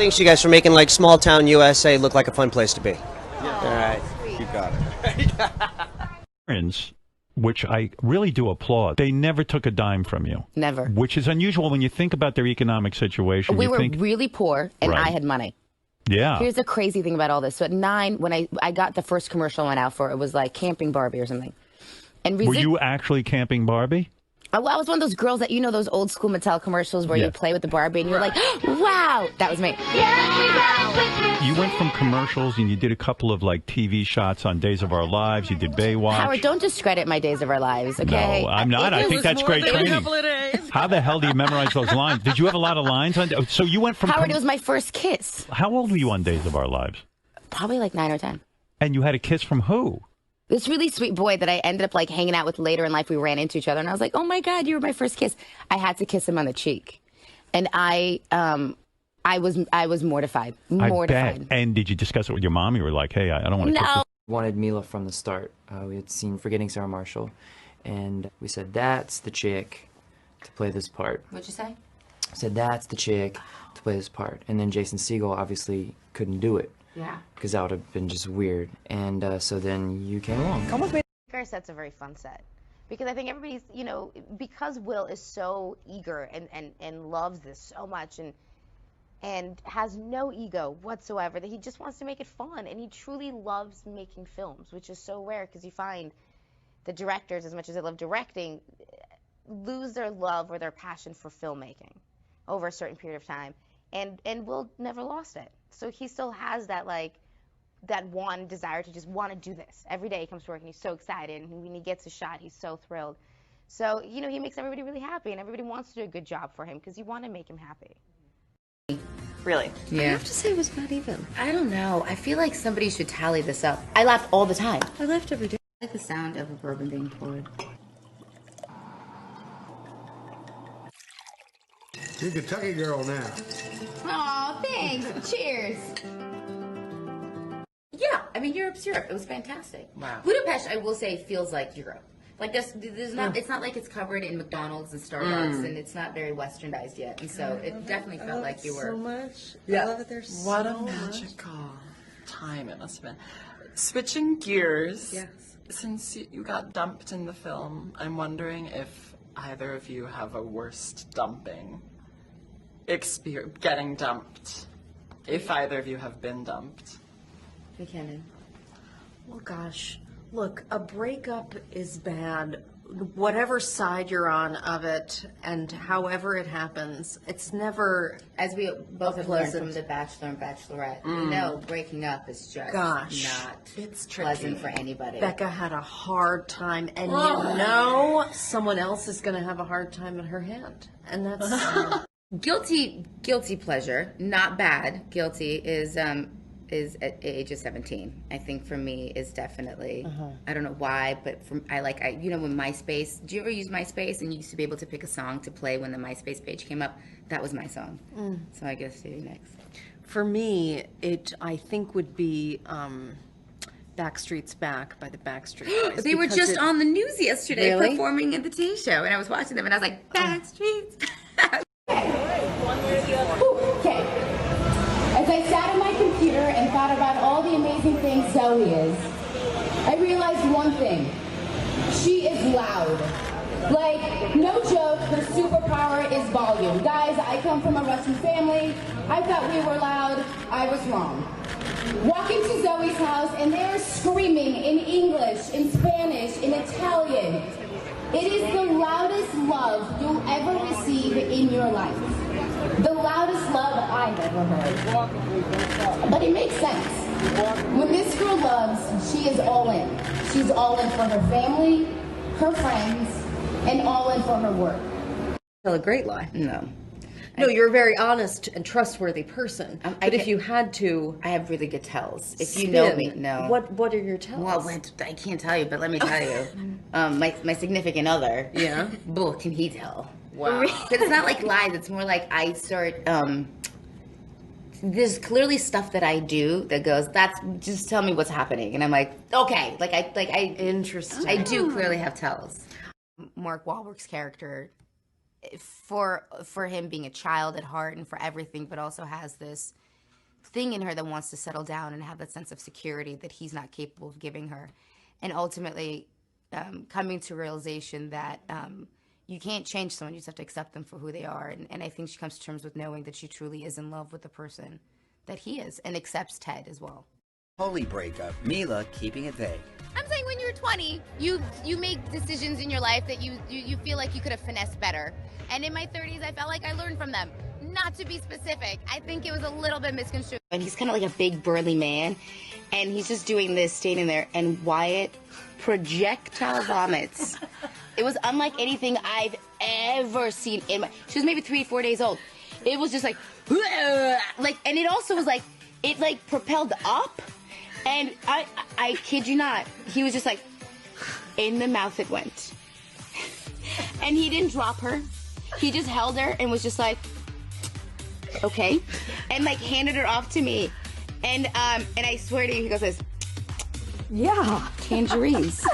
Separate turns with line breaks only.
thanks you guys for making like small town USA look like a fun place to be.
All right, you got
it. Which I really do applaud. They never took a dime from you.
Never.
Which is unusual when you think about their economic situation.
We were really poor, and
Right.
I had money.
Yeah.
Here's the crazy thing about all this. So at 9, when I got the first commercial I went out for, it was like Camping Barbie or something. And
were you actually camping Barbie?
I was one of those girls that, you know, those old school Mattel commercials where you play with the Barbie and you're like, wow, that was me.
You went from commercials and you did a couple of like TV shots on Days of Our Lives. You did Baywatch.
Howard, don't discredit my Days of Our Lives, okay?
No, I'm not. I think that's great training. How the hell do you memorize those lines? Did you have a lot of lines on? So you went from
Howard, it was my first kiss.
How old were you on Days of Our Lives?
Probably like 9 or 10.
And you had a kiss from who?
This really sweet boy that I ended up like hanging out with later in life. We ran into each other, and I was like, "Oh my God, you were my first kiss." I had to kiss him on the cheek, and I was mortified.
I bet. And did you discuss it with your mom? You were like, "Hey, I don't want to."
No.
Wanted Mila from the start. We had seen Forgetting Sarah Marshall, and we said that's the chick to play this part.
What'd you say?
I said that's the chick to play this part, and then Jason Segel obviously couldn't do it.
Yeah.
Because that would have been just weird. And so then you came along.
Come with me. Our set's a very fun set. Because I think everybody's, you know, because Will is so eager and loves this so much and has no ego whatsoever, that he just wants to make it fun. And he truly loves making films, which is so rare because you find the directors, as much as they love directing, lose their love or their passion for filmmaking over a certain period of time. And Will never lost it. So he still has that, like, that one desire to just want to do this. Every day he comes to work and he's so excited, and when he gets a shot, he's so thrilled. So, you know, he makes everybody really happy, and everybody wants to do a good job for him because you want to make him happy.
Really?
Yeah.
I have to say it was not even.
I don't know. I feel like somebody should tally this up. I laugh all the time.
I laughed every day.
I like the sound of a bourbon being poured.
You're a Kentucky girl now.
Aw, thanks. Cheers. Yeah, I mean, Europe's Europe. It was fantastic.
Wow.
Budapest, I will say, feels like Europe. Like there's not. It's not like it's covered in McDonald's and Starbucks, and it's not very westernized yet. And so it definitely felt like you were.
So much.
Yeah.
I love it there so
What a
much.
magical time it must have been. Switching gears.
Yes.
Since you got dumped in the film, I'm wondering if either of you have a worst dumping experience, getting dumped. If either of you have been dumped.
McKinnon.
Well, gosh, look, a breakup is bad. Whatever side you're on of it, and however it happens, it's never.
As we both have learned
pleasant.
from The Bachelor and Bachelorette, you know, breaking up is just
Gosh.
not
It's
pleasant
tricky.
for anybody.
Becca had a hard time, and you know someone else is going to have a hard time in her hand, and that's.
Guilty pleasure, not bad. Guilty is at age of 17. I think for me is definitely. I don't know why, but you know, when MySpace. Do you ever use MySpace and you used to be able to pick a song to play when the MySpace page came up? That was my song. So I guess you next.
For me, it I think would be Backstreet's Back by the Backstreet Boys.
They were
because
just on the news yesterday
Really?
performing at the Today Show, and I was watching them, and I was like, Backstreet's.
Okay. As I sat at my computer and thought about all the amazing things Zoe is, I realized one thing. She is loud. Like, no joke, her superpower is volume. Guys, I come from a Russian family. I thought we were loud. I was wrong. Walk into Zoe's house and they are screaming in English, in Spanish, in Italian. It is the loudest love you'll ever receive in your life. The loudest love I've ever heard. But it makes sense. When this girl loves, she is all in. She's all in for her family, her friends, and all in for her work.
Tell a great lie.
No.
No, you're a very honest and trustworthy person. But if you had to,
I have really good tells. If you know me, no.
What are your tells?
Well, I can't tell you, but let me tell you. My significant other.
Yeah.
Bull, can he tell?
Wow.
But it's not like lies. It's more like I start. There's clearly stuff that I do that goes. Just tell me what's happening, and I'm like, okay.
Interesting.
I do clearly have tells. Mark Wahlberg's character for him being a child at heart and for everything, but also has this thing in her that wants to settle down and have that sense of security that he's not capable of giving her. And ultimately coming to realization that you can't change someone, you just have to accept them for who they are. And I think she comes to terms with knowing that she truly is in love with the person that he is and accepts Ted as well.
Holy breakup. Mila keeping it vague.
I'm saying when you're 20, you make decisions in your life that you feel like you could have finessed better. And in my 30s, I felt like I learned from them. Not to be specific, I think it was a little bit misconstrued.
And he's kind of like a big burly man, and he's just doing this, standing there, and Wyatt projectile vomits. It was unlike anything I've ever seen in my... She was maybe 3 or 4 days old. It was just like, and it also was like, it like propelled up, and I kid you not, he was just like, in the mouth it went. And he didn't drop her. He just held her and was just like, okay, and like handed her off to me, and I swear to you, he goes this, yeah, tangerines.